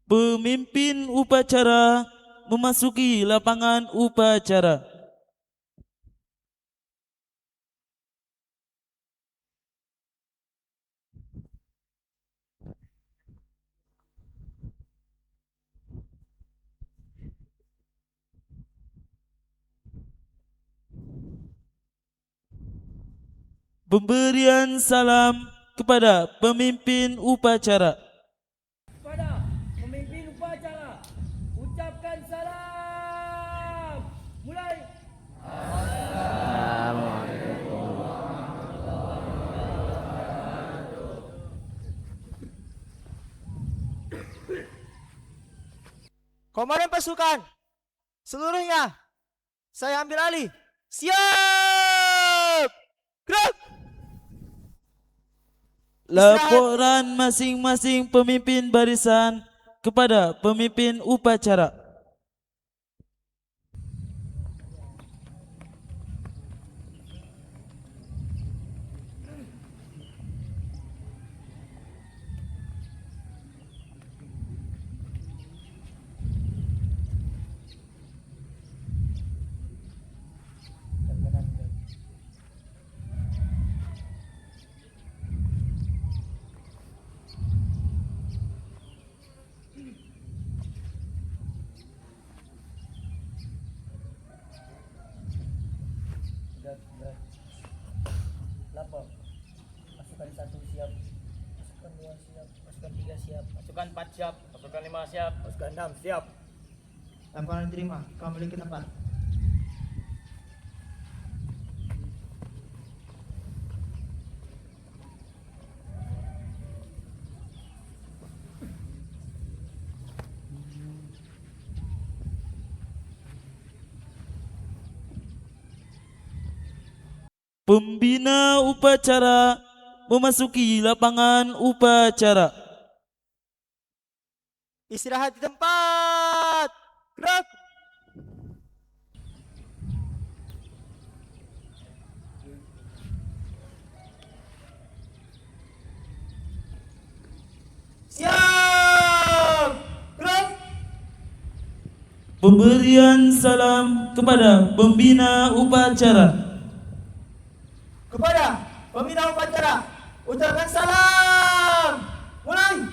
Pemimpin upacara memasuki lapangan upacara. Pemberian salam kepada pemimpin upacara. Kepada pemimpin upacara, ucapkan salam. Mulai. Komandan pasukan, seluruhnya saya ambil alih. Siap! Gerak! Laporan masing-masing pemimpin barisan kepada pemimpin upacara. Lapor. Pasukan 1 siap. Pasukan 2 siap. Pasukan 3 siap. Pasukan 4 siap. Pasukan 5 siap. Pasukan 6 siap. Laporan diterima, kembali ke tempat. Pembina upacara memasuki lapangan upacara. Istirahat di tempat. Gerak! Siap! Gerak! Pemberian salam kepada pembina upacara. Kepada pembina upacara, ucapkan salam. Mulai.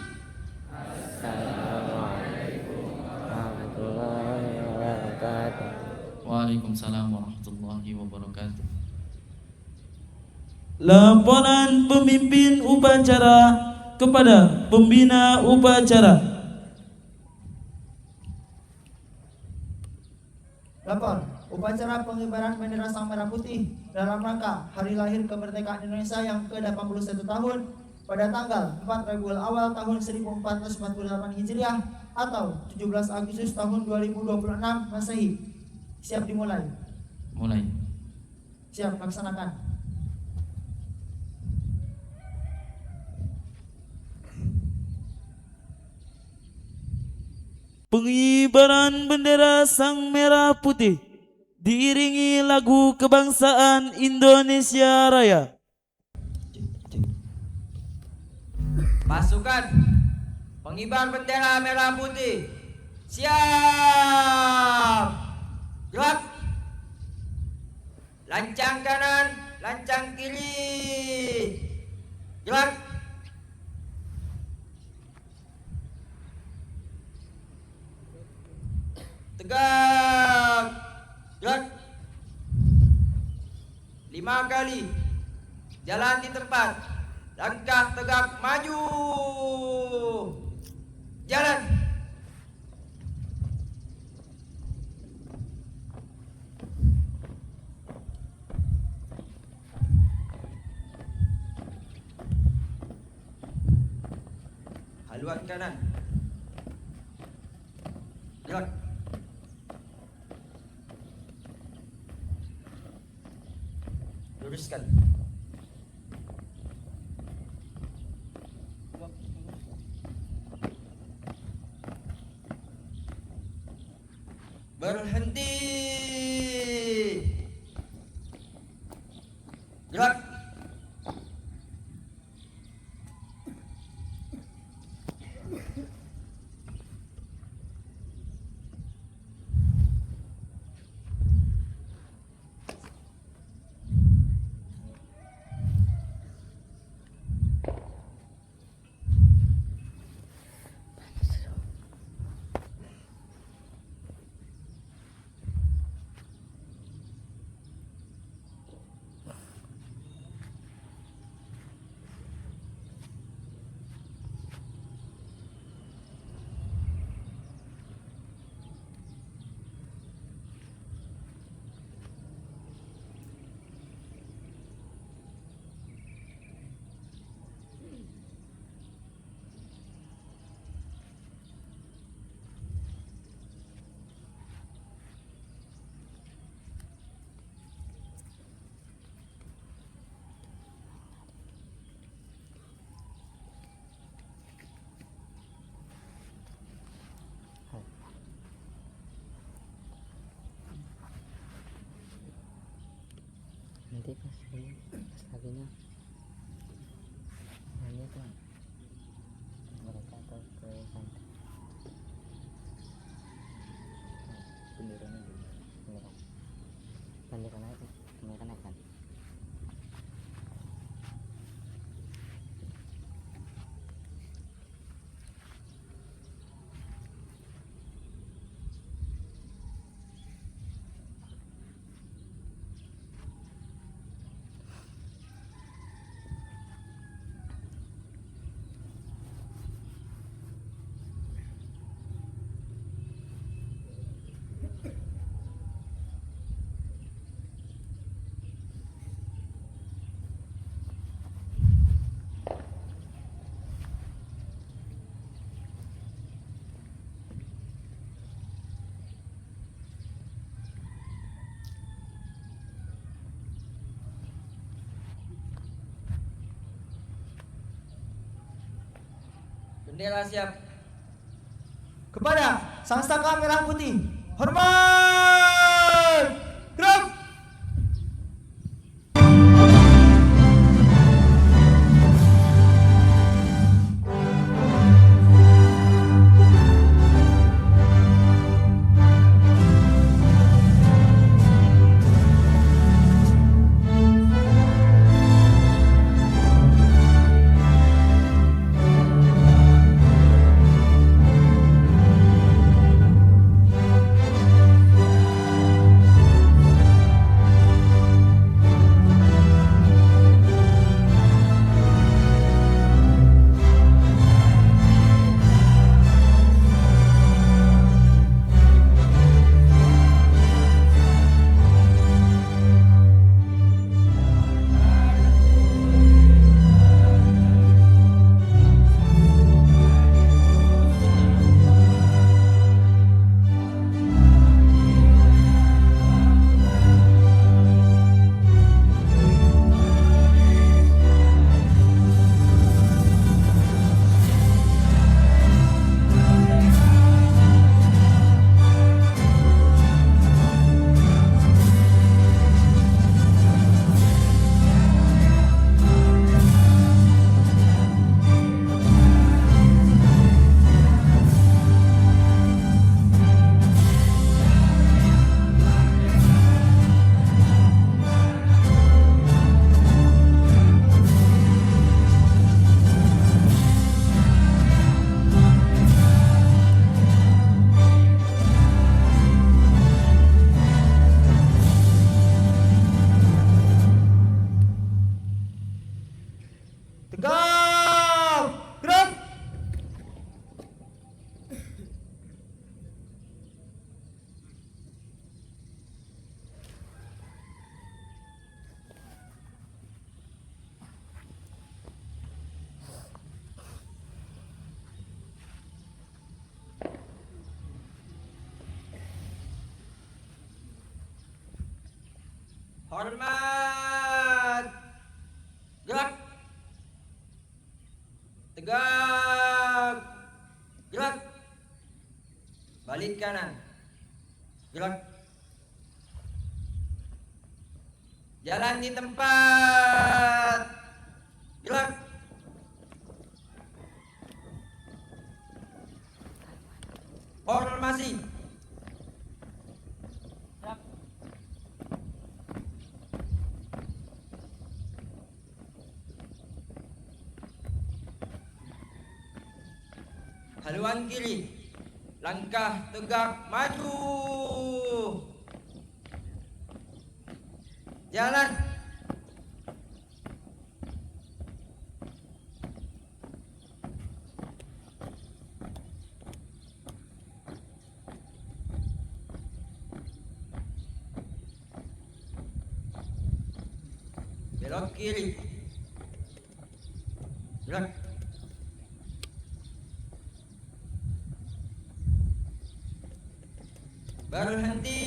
Waalaikumsalam warahmatullahi wabarakatuh. Laporan pemimpin upacara kepada pembina upacara. Lapor, upacara pengibaran bendera Sang Merah Putih dalam rangka Hari Lahir Kemerdekaan Indonesia yang ke-81 tahun pada tanggal 4 Rabiul Awal tahun 1448 Hijriah atau 17 Agustus tahun 2026 Masehi. Siap dimulai. Mulai. Siap laksanakan. Pengibaran bendera Sang Merah Putih diiringi lagu kebangsaan Indonesia Raya. Pasukan pengibar bendera merah putih. Siap. Gerak. Lancang kanan, lancang kiri. Gerak. Tegak. Gerak. 5 kali. Jalan di tempat. Langkah tegak maju. Jalan. Haluan kanan. Gerak. Luruskan. Berhenti. Gerak. Akhirnya hanya tuh mereka atau ke santai benderanya dulu bendera naik mereka naikkan Bendera siap. Kepada Sang Saka Merah Putih, hormat! Gerak! Tegak! Gerak! Hormat. Gerak. Tegak. Gerak. Balik kanan. Gerak. Jalan di tempat. Gerak. Formasi. Haluan kiri. Langkah tegak maju. Jalan. Belok kiri. Gerak. Berhenti.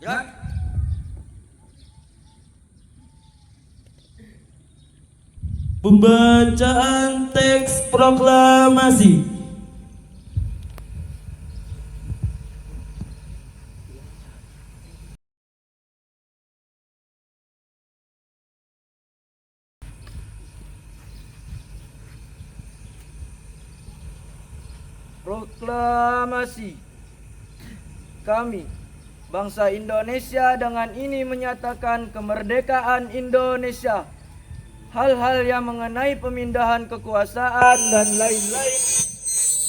Gerak. Pembacaan teks proklamasi. Proklamasi. Kami, bangsa Indonesia, dengan ini menyatakan kemerdekaan Indonesia. Hal-hal yang mengenai pemindahan kekuasaan dan lain-lain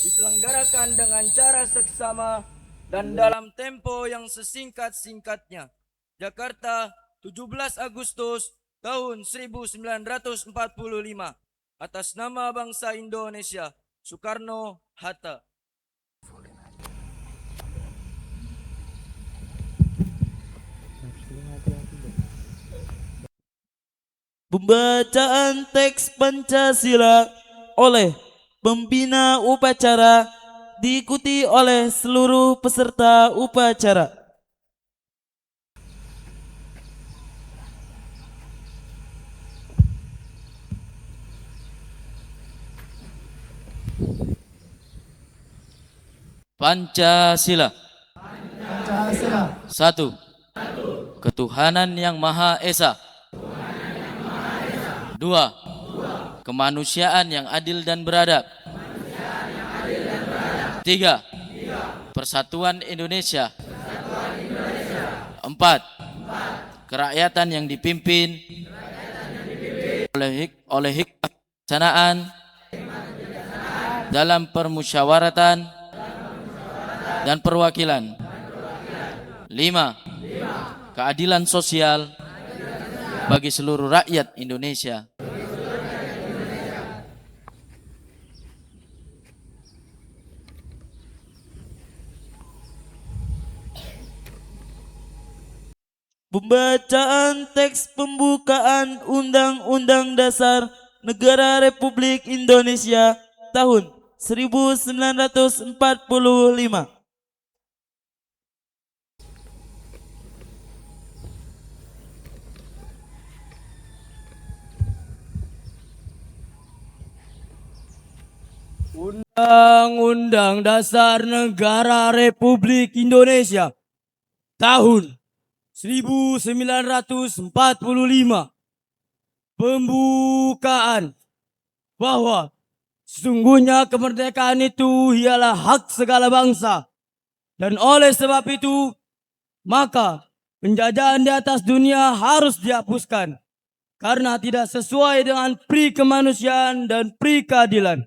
diselenggarakan dengan cara seksama dan dalam tempo yang sesingkat-singkatnya. Jakarta, 17 Agustus tahun 1945. Atas nama bangsa Indonesia, Soekarno-Hatta. Pembacaan teks Pancasila oleh pembina upacara diikuti oleh seluruh peserta upacara. Pancasila. Pancasila. 1. Ketuhanan yang Maha Esa. 2. Kemanusiaan yang adil dan beradab. 3. Persatuan Indonesia. 4. Kerakyatan yang dipimpin oleh hikmah kebijaksanaan dalam permusyawaratan dan perwakilan. 5. Keadilan sosial bagi seluruh rakyat Indonesia. Pembacaan teks pembukaan Undang-Undang Dasar Negara Republik Indonesia tahun 1945. Undang-Undang Dasar Negara Republik Indonesia tahun 1945. Pembukaan bahwa sesungguhnya kemerdekaan itu ialah hak segala bangsa, dan oleh sebab itu maka penjajahan di atas dunia harus dihapuskan karena tidak sesuai dengan pri kemanusiaan dan pri keadilan.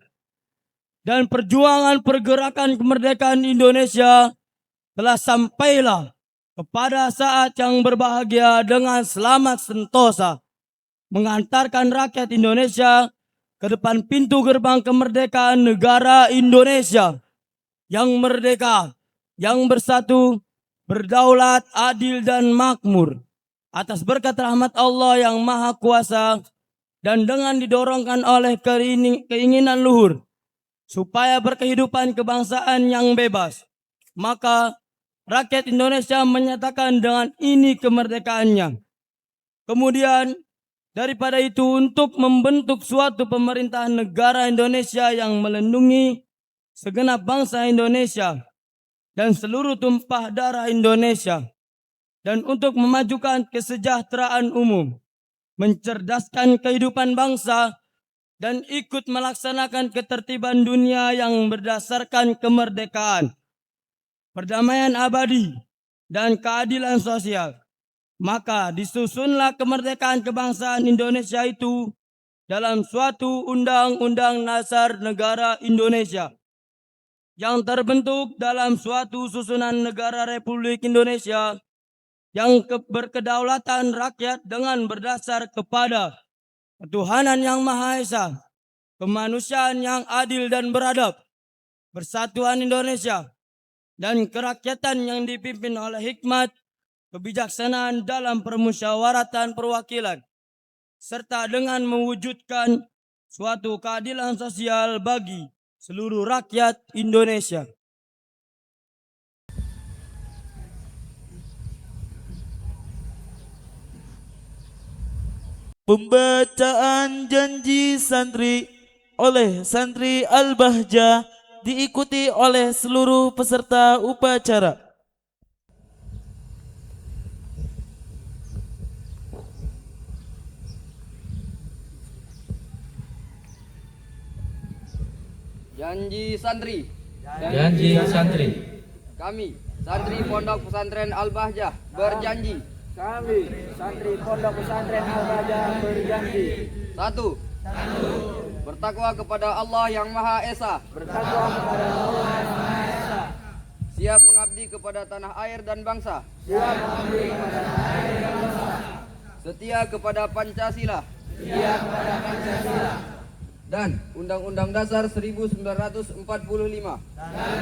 Dan perjuangan pergerakan kemerdekaan Indonesia telah sampailah kepada saat yang berbahagia dengan selamat sentosa, mengantarkan rakyat Indonesia ke depan pintu gerbang kemerdekaan negara Indonesia yang merdeka, yang bersatu, berdaulat, adil dan makmur atas berkat rahmat Allah yang Maha Kuasa, dan dengan didorongkan oleh keinginan luhur supaya berkehidupan kebangsaan yang bebas, maka rakyat Indonesia menyatakan dengan ini kemerdekaannya. Kemudian daripada itu, untuk membentuk suatu pemerintahan negara Indonesia yang melindungi segenap bangsa Indonesia dan seluruh tumpah darah Indonesia, dan untuk memajukan kesejahteraan umum, mencerdaskan kehidupan bangsa, dan ikut melaksanakan ketertiban dunia yang berdasarkan kemerdekaan, perdamaian abadi, dan keadilan sosial. Maka disusunlah kemerdekaan kebangsaan Indonesia itu dalam suatu Undang-Undang Dasar Negara Indonesia yang terbentuk dalam suatu susunan negara Republik Indonesia yang berkedaulatan rakyat dengan berdasar kepada ketuhanan yang Maha Esa, kemanusiaan yang adil dan beradab, persatuan Indonesia, dan kerakyatan yang dipimpin oleh hikmat kebijaksanaan dalam permusyawaratan perwakilan, serta dengan mewujudkan suatu keadilan sosial bagi seluruh rakyat Indonesia. Pembacaan janji santri oleh santri Al-Bahjah diikuti oleh seluruh peserta upacara. Janji santri. Janji santri. Kami, santri Pondok Pesantren Al-Bahjah, berjanji. Kami, santri Pondok Pesantren Al-Bahjah, berjanji. Satu. Bertakwa kepada Allah yang Maha Esa. Bertakwa kepada Allah yang Maha Esa. Siap mengabdi kepada tanah air dan bangsa. Siap mengabdi kepada tanah air dan bangsa. Setia kepada Pancasila. Setia kepada Pancasila. Dan Undang-Undang Dasar 1945. Dan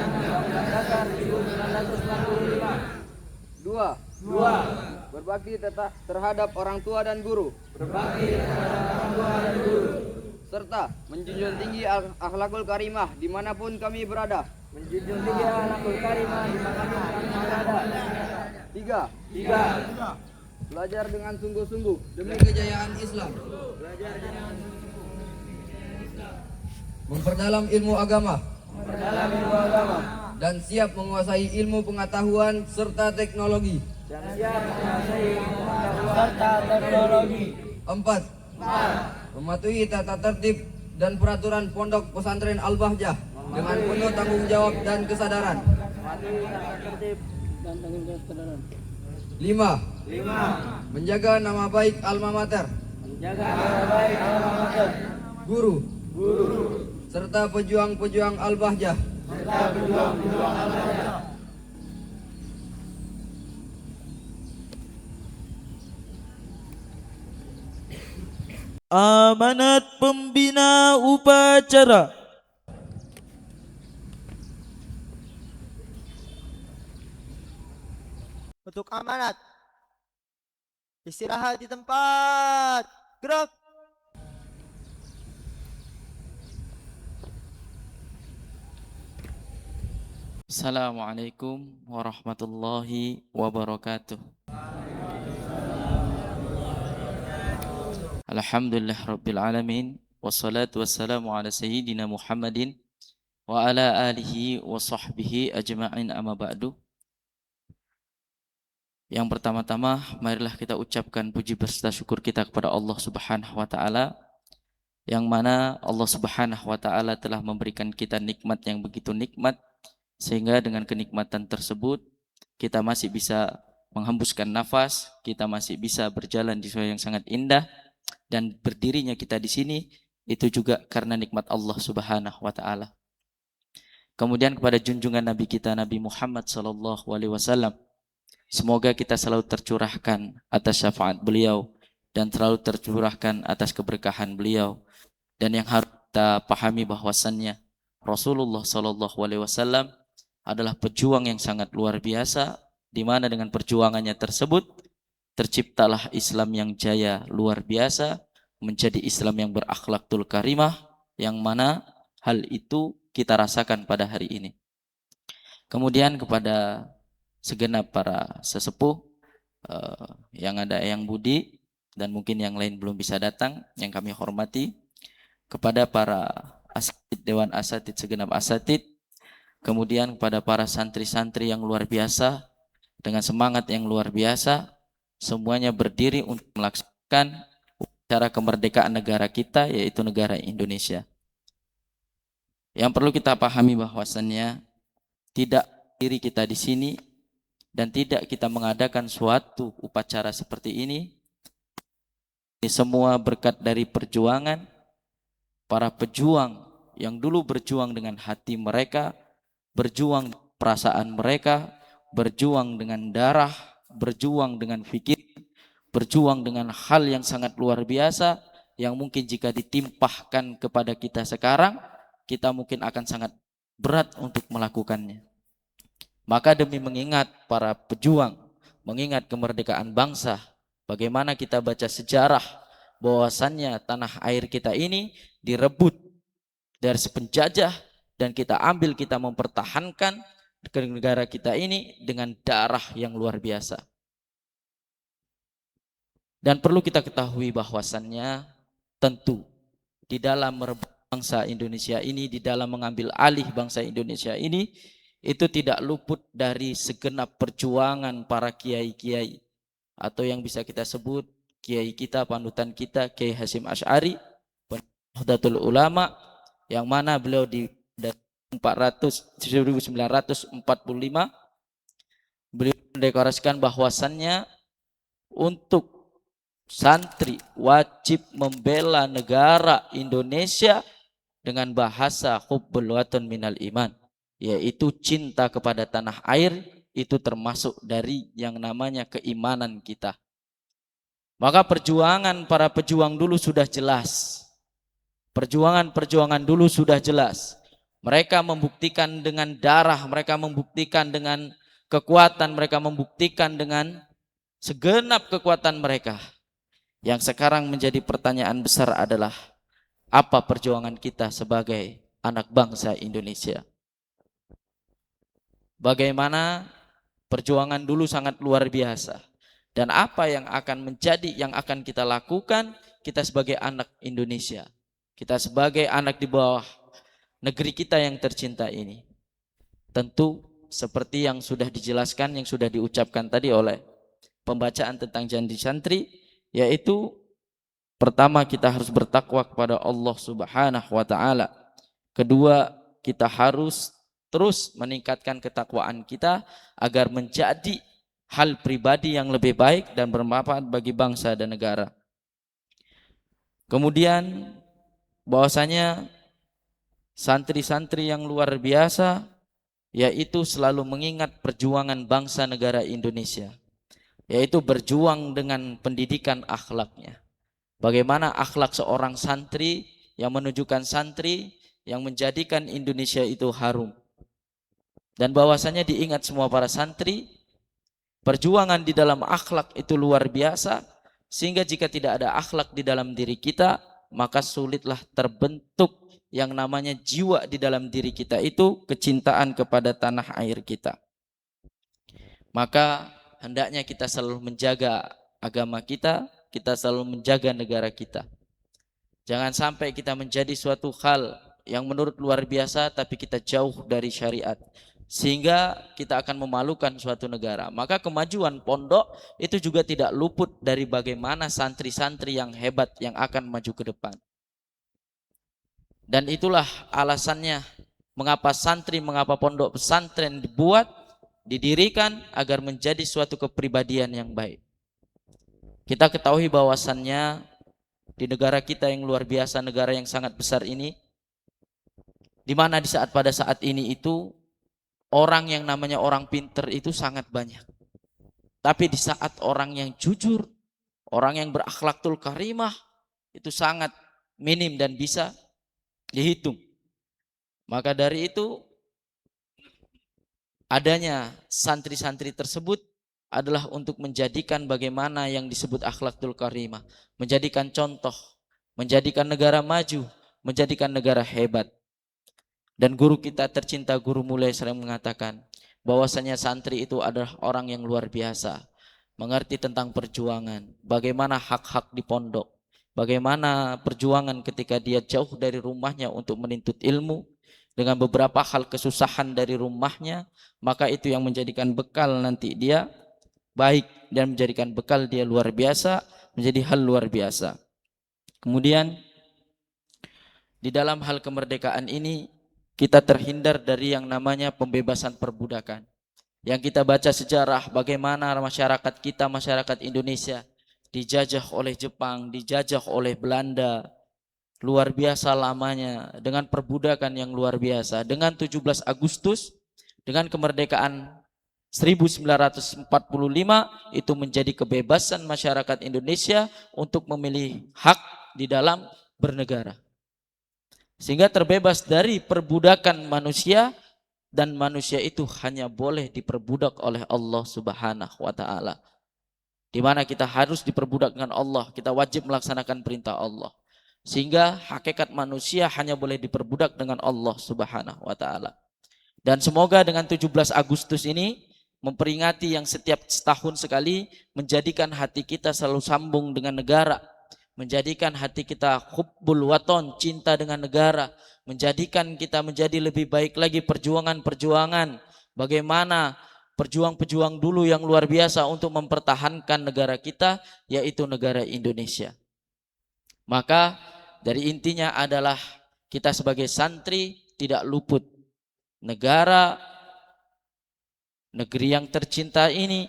Undang-Undang Dasar 1945. Dua. Berbakti terhadap orang tua dan guru. Berbakti terhadap orang tua dan guru. Serta menjunjung tinggi akhlakul karimah dimanapun kami berada. Menjunjung tinggi akhlakul karimah dimanapun kami berada. Tiga. Belajar dengan sungguh-sungguh demi kejayaan Islam. Memperdalam ilmu agama. Dan siap menguasai ilmu pengetahuan serta teknologi. Serta teknologi. 4. Mematuhi tata tertib dan peraturan Pondok Pesantren Al-Bahjah dengan penuh tanggung jawab dan kesadaran. 5. Menjaga nama baik alma mater, guru, serta pejuang-pejuang Al-Bahjah. Amanat pembina upacara. Untuk amanat. Istirahat di tempat. Gerak. Assalamualaikum warahmatullahi wabarakatuh. Alhamdulillah Rabbil Alamin. Wassalatu wassalamu ala Sayyidina Muhammadin wa ala alihi wa sahbihi ajma'in amma ba'du. Yang pertama-tama, marilah kita ucapkan puji beserta syukur kita kepada Allah Subhanahu wa taala, yang mana Allah Subhanahu wa taala telah memberikan kita nikmat yang begitu nikmat, sehingga dengan kenikmatan tersebut kita masih bisa menghembuskan nafas, kita masih bisa berjalan di suasana yang sangat indah, dan berdirinya kita di sini itu juga karena nikmat Allah Subhanahu wa taala. Kemudian kepada junjungan Nabi kita Nabi Muhammad sallallahu alaihi wasallam, semoga kita selalu tercurahkan atas syafaat beliau dan selalu tercurahkan atas keberkahan beliau. Dan yang harus kita pahami bahwasannya Rasulullah sallallahu alaihi wasallam adalah pejuang yang sangat luar biasa, di mana dengan perjuangannya tersebut terciptalah Islam yang jaya luar biasa, menjadi Islam yang berakhlakul karimah, yang mana hal itu kita rasakan pada hari ini. Kemudian kepada segenap para sesepuh yang ada Eyang Budi dan mungkin yang lain belum bisa datang, yang kami hormati, kepada para asatid, Dewan Asatid, segenap asatid, kemudian kepada para santri-santri yang luar biasa dengan semangat yang luar biasa, semuanya berdiri untuk melaksanakan upacara kemerdekaan negara kita, yaitu negara Indonesia. Yang perlu kita pahami bahwasannya tidak diri kita di sini dan tidak kita mengadakan suatu upacara seperti ini semua berkat dari perjuangan para pejuang yang dulu berjuang dengan hati mereka, berjuang perasaan mereka, berjuang dengan darah, berjuang dengan fikir, berjuang dengan hal yang sangat luar biasa, yang mungkin jika ditimpahkan kepada kita sekarang, kita mungkin akan sangat berat untuk melakukannya. Maka demi mengingat para pejuang, mengingat kemerdekaan bangsa, bagaimana kita baca sejarah bahwasannya tanah air kita ini direbut dari si penjajah, dan kita ambil, kita mempertahankan ke negara kita ini dengan darah yang luar biasa. Dan perlu kita ketahui bahwasannya tentu di dalam merebut bangsa Indonesia ini, di dalam mengambil alih bangsa Indonesia ini, itu tidak luput dari segenap perjuangan para kiai-kiai, atau yang bisa kita sebut kiai kita, panutan kita, Kiai Hasyim Asy'ari, Nahdlatul Ulama, yang mana beliau 1945 beliau mendeklarasikan bahwasannya untuk santri wajib membela negara Indonesia dengan bahasa hubbul watan minal iman, yaitu cinta kepada tanah air, itu termasuk dari yang namanya keimanan kita. Maka perjuangan para pejuang dulu sudah jelas. Perjuangan dulu sudah jelas. Mereka membuktikan dengan darah, mereka membuktikan dengan kekuatan, mereka membuktikan dengan segenap kekuatan mereka. Yang sekarang menjadi pertanyaan besar adalah, apa perjuangan kita sebagai anak bangsa Indonesia? Bagaimana perjuangan dulu sangat luar biasa. Dan apa yang akan kita lakukan kita sebagai anak Indonesia. Kita sebagai anak di bawah negeri kita yang tercinta ini. Tentu seperti yang sudah dijelaskan, yang sudah diucapkan tadi oleh pembacaan tentang janji santri, yaitu pertama kita harus bertakwa kepada Allah Subhanahu wa taala. Kedua, kita harus terus meningkatkan ketakwaan kita agar menjadi hal pribadi yang lebih baik dan bermanfaat bagi bangsa dan negara. Kemudian bahwasanya santri-santri yang luar biasa yaitu selalu mengingat perjuangan bangsa negara Indonesia, yaitu berjuang dengan pendidikan akhlaknya. Bagaimana akhlak seorang santri yang menunjukkan santri yang menjadikan Indonesia itu harum. Dan bahwasanya diingat semua para santri, perjuangan di dalam akhlak itu luar biasa, sehingga jika tidak ada akhlak di dalam diri kita, maka sulitlah terbentuk yang namanya jiwa di dalam diri kita itu, kecintaan kepada tanah air kita. Maka hendaknya kita selalu menjaga agama kita, kita selalu menjaga negara kita. Jangan sampai kita menjadi suatu hal yang menurut luar biasa tapi kita jauh dari syariat, sehingga kita akan memalukan suatu negara. Maka kemajuan pondok itu juga tidak luput dari bagaimana santri-santri yang hebat yang akan maju ke depan. Dan itulah alasannya mengapa pondok pesantren dibuat, didirikan agar menjadi suatu kepribadian yang baik. Kita ketahui bahwasannya di negara kita yang luar biasa, negara yang sangat besar ini, di mana pada saat ini itu orang yang namanya orang pinter itu sangat banyak. Tapi di saat orang yang jujur, orang yang berakhlakul karimah itu sangat minim dan bisa dihitung. Maka dari itu adanya santri-santri tersebut adalah untuk menjadikan bagaimana yang disebut akhlakul karimah, menjadikan contoh, menjadikan negara maju, menjadikan negara hebat. Dan guru kita tercinta, Guru Mulai, sering mengatakan bahwasanya santri itu adalah orang yang luar biasa, mengerti tentang perjuangan, bagaimana hak-hak di pondok, bagaimana perjuangan ketika dia jauh dari rumahnya untuk menuntut ilmu, dengan beberapa hal kesusahan dari rumahnya, maka itu yang menjadikan bekal nanti dia baik dan menjadikan bekal dia luar biasa, menjadi hal luar biasa. Kemudian di dalam hal kemerdekaan ini kita terhindar dari yang namanya pembebasan perbudakan. Yang kita baca sejarah bagaimana masyarakat kita, masyarakat Indonesia dijajah oleh Jepang, dijajah oleh Belanda, luar biasa lamanya, dengan perbudakan yang luar biasa. Dengan 17 Agustus, dengan kemerdekaan 1945, itu menjadi kebebasan masyarakat Indonesia untuk memilih hak di dalam bernegara. Sehingga terbebas dari perbudakan manusia, dan manusia itu hanya boleh diperbudak oleh Allah Subhanahu wa taala. Di mana kita harus diperbudak dengan Allah, kita wajib melaksanakan perintah Allah. Sehingga hakikat manusia hanya boleh diperbudak dengan Allah Subhanahu wa taala. Dan semoga dengan 17 Agustus ini memperingati yang setiap setahun sekali, menjadikan hati kita selalu sambung dengan negara, menjadikan hati kita hubbul waton, cinta dengan negara, menjadikan kita menjadi lebih baik lagi perjuangan-perjuangan, bagaimana pejuang-pejuang dulu yang luar biasa untuk mempertahankan negara kita, yaitu negara Indonesia. Maka dari intinya adalah kita sebagai santri tidak luput negara, negeri yang tercinta ini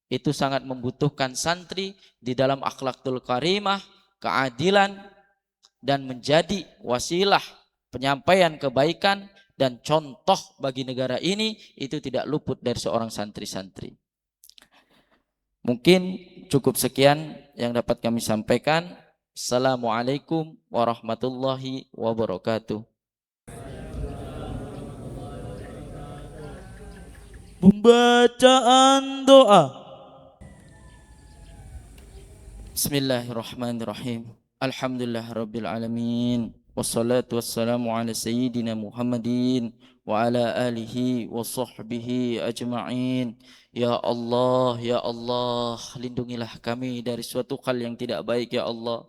itu sangat membutuhkan santri di dalam akhlakul karimah, keadilan, dan menjadi wasilah penyampaian kebaikan dan contoh bagi negara ini, itu tidak luput dari seorang santri-santri. Mungkin cukup sekian yang dapat kami sampaikan. Assalamualaikum warahmatullahi wabarakatuh. Pembacaan doa. Bismillahirrahmanirrahim. Alhamdulillah rabbil alamin. Wassalatu wassalamu ala sayyidina Muhammadin wa ala alihi wa sahbihi ajma'in. Ya Allah, ya Allah, lindungilah kami dari suatu hal yang tidak baik ya Allah.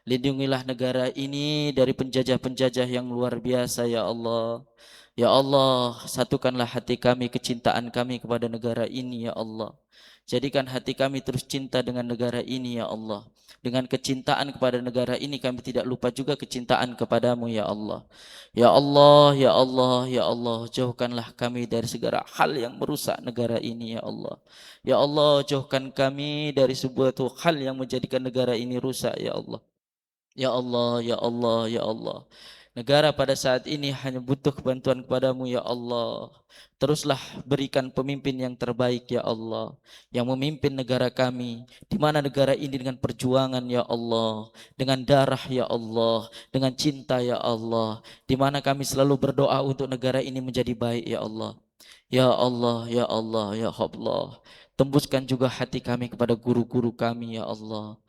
Lindungilah negara ini dari penjajah-penjajah yang luar biasa ya Allah. Ya Allah, satukanlah hati kami, kecintaan kami kepada negara ini ya Allah. Jadikan hati kami terus cinta dengan negara ini ya Allah. Dengan kecintaan kepada negara ini kami tidak lupa juga kecintaan kepadamu ya Allah. Ya Allah, ya Allah, ya Allah, jauhkanlah kami dari segala hal yang merusak negara ini ya Allah. Ya Allah, jauhkan kami dari sebuah hal yang menjadikan negara ini rusak ya Allah. Ya Allah, ya Allah, ya Allah. Negara pada saat ini hanya butuh bantuan kepadamu ya Allah. Teruslah berikan pemimpin yang terbaik ya Allah, yang memimpin negara kami, di mana negara ini dengan perjuangan ya Allah, dengan darah ya Allah, dengan cinta ya Allah, di mana kami selalu berdoa untuk negara ini menjadi baik ya Allah. Ya Allah, ya Allah, ya Allah. Tembuskan juga hati kami kepada guru-guru kami ya Allah.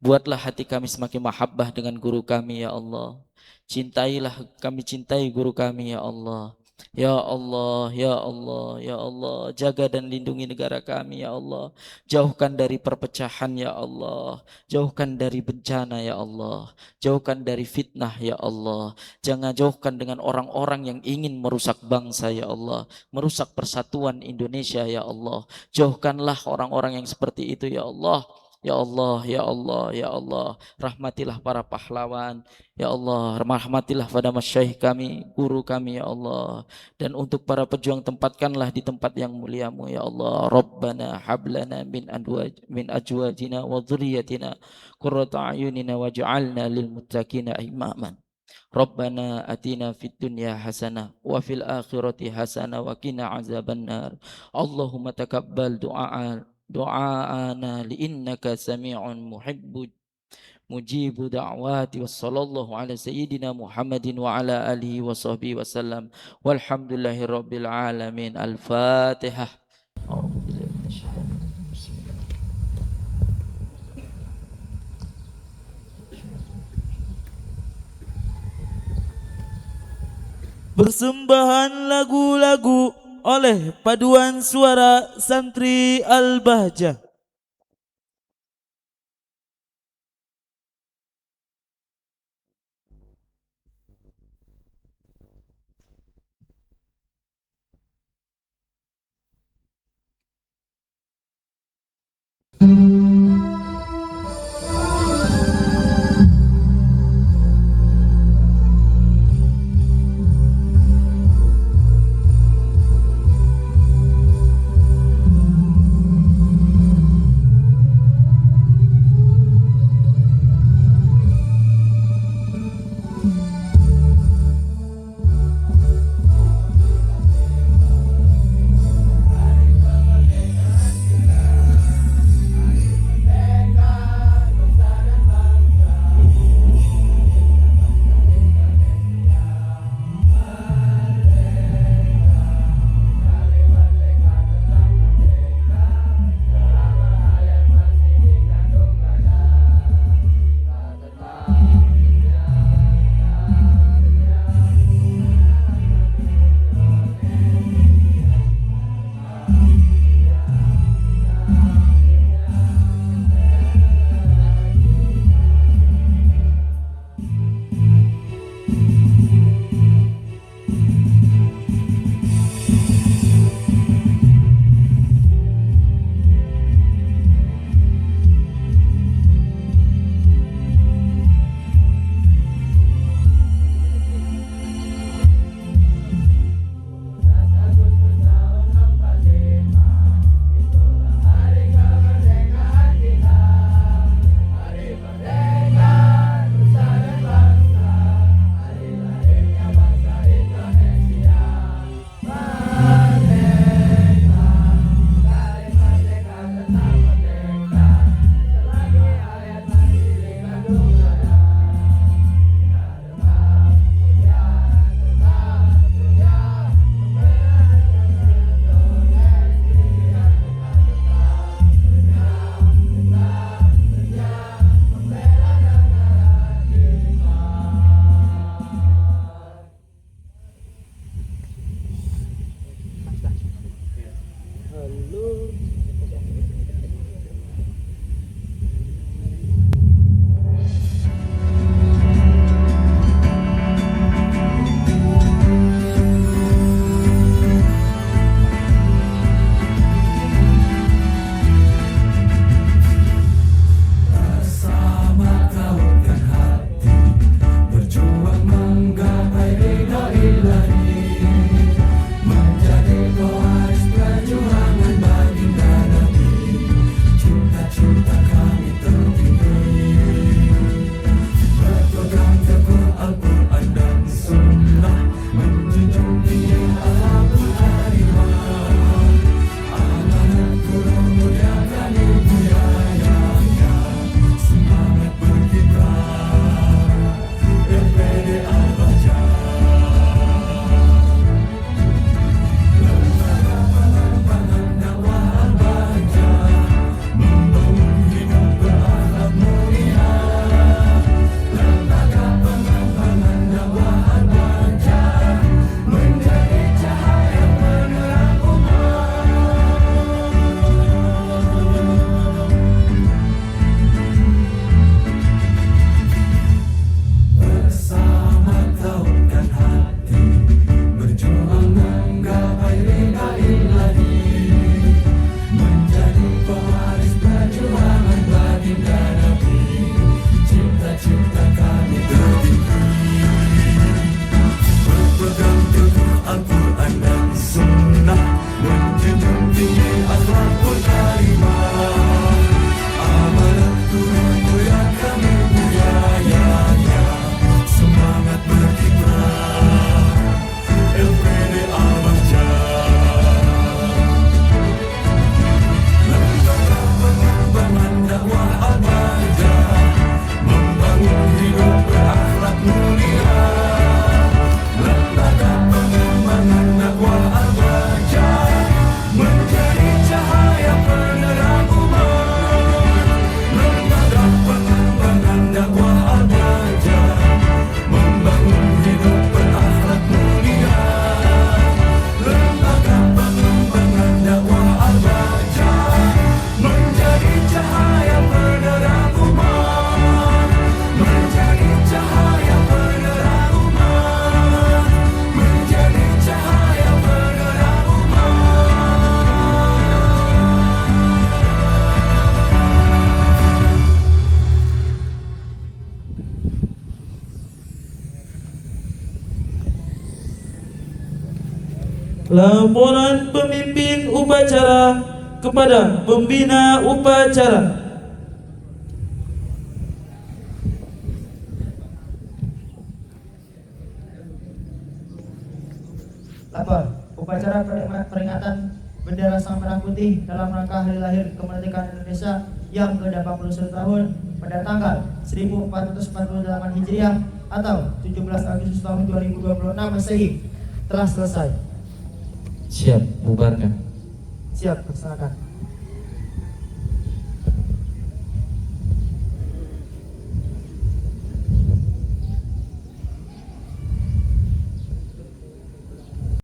Buatlah hati kami semakin mahabbah dengan guru kami ya Allah. Cintailah kami, cintai guru kami ya Allah. Ya Allah, ya Allah, ya Allah. Jaga dan lindungi negara kami ya Allah. Jauhkan dari perpecahan ya Allah. Jauhkan dari bencana ya Allah. Jauhkan dari fitnah ya Allah. Jangan jauhkan dengan orang-orang yang ingin merusak bangsa ya Allah. Merusak persatuan Indonesia ya Allah. Jauhkanlah orang-orang yang seperti itu ya Allah. Ya Allah, ya Allah, ya Allah, rahmatilah para pahlawan, ya Allah, rahmatilah pada masyayikh kami, guru kami, ya Allah, dan untuk para pejuang tempatkanlah di tempat yang muliamu, ya Allah. Rabbana hablana min ajwajina wa dhurriyyatina qurrata a'yunina waj'alna lil muttaqina imaman. Rabbana atina fid dunya hasanah wa fil akhirati hasanah wa qina azabannar. Allahumma taqabbal du'aana li'innaka sami'un mujibu da'wati wa sallallahu ala sayyidina Muhammadin wa ala alihi wa sahbihi wa sallam walhamdulillahi rabbil alamin. Al-Fatihah. Persembahan lagu-lagu oleh paduan suara santri Al-Bahjah. Laporan pemimpin upacara kepada pembina upacara. Lapor, upacara peringatan bendera Sang Merah Putih dalam rangka hari lahir kemerdekaan Indonesia yang ke-81 tahun pada tanggal 1448 Hijriah atau 17 Agustus tahun 2026 Masehi telah selesai. Siap, bubarkan. Siap, laksanakan.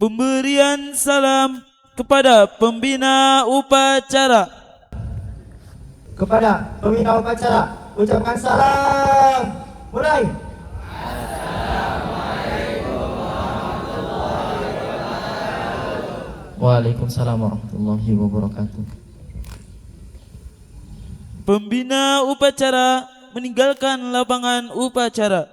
Pemberian salam kepada pembina upacara. Kepada pembina upacara, ucapkan salam. Mulai. Waalaikumsalam warahmatullahi wabarakatuh. Pembina upacara meninggalkan lapangan upacara.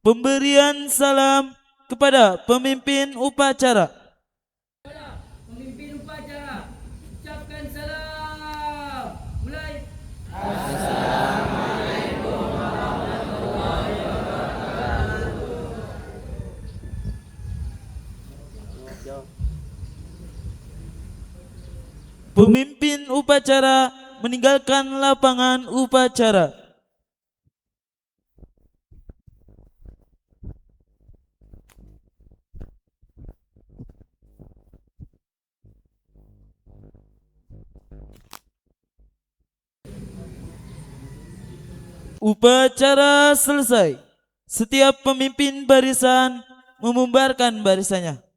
Pemberian salam kepada pemimpin upacara. Pemimpin upacara, ucapkan salam. Mulai. Pemimpin upacara meninggalkan lapangan upacara. Upacara selesai. Setiap pemimpin barisan membubarkan barisannya.